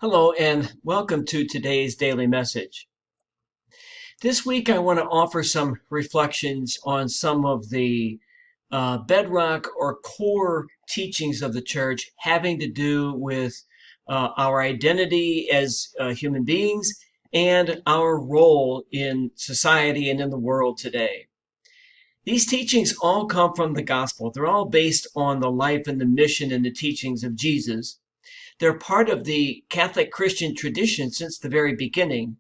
Hello, and welcome to today's daily message. This week, I want to offer some reflections on some of the bedrock or core teachings of the church having to do with our identity as human beings and our role in society and in the world today. These teachings all come from the gospel. They're all based on the life and the mission and the teachings of Jesus. They're part of the Catholic Christian tradition since the very beginning,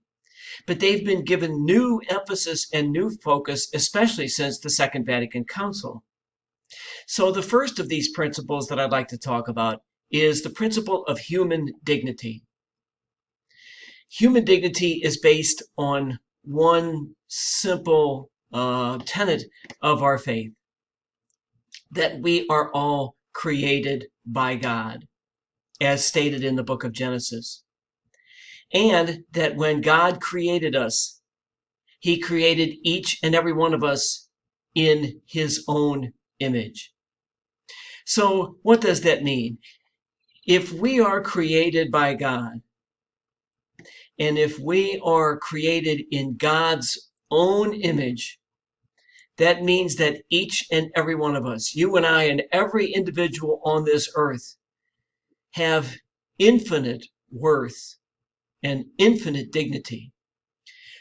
but they've been given new emphasis and new focus, especially since the Second Vatican Council. So the first of these principles that I'd like to talk about is the principle of human dignity. Human dignity is based on one simple tenet of our faith, that we are all created by God, as stated in the book of Genesis. And that when God created us, he created each and every one of us in his own image. So what does that mean? If we are created by God, and if we are created in God's own image, that means that each and every one of us, you and I and every individual on this earth, have infinite worth and infinite dignity.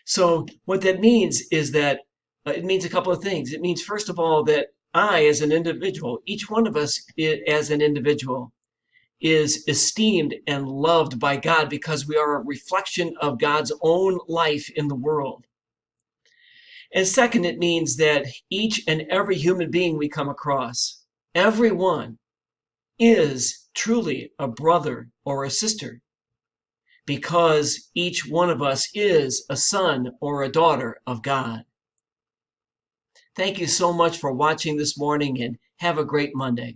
So what that means is that it means a couple of things. It means, first of all, that I, as an individual, each one of us as an individual, is esteemed and loved by God because we are a reflection of God's own life in the world. And second, it means that each and every human being we come across, everyone, is truly a brother or a sister, because each one of us is a son or a daughter of God. Thank you so much for watching this morning, and have a great Monday.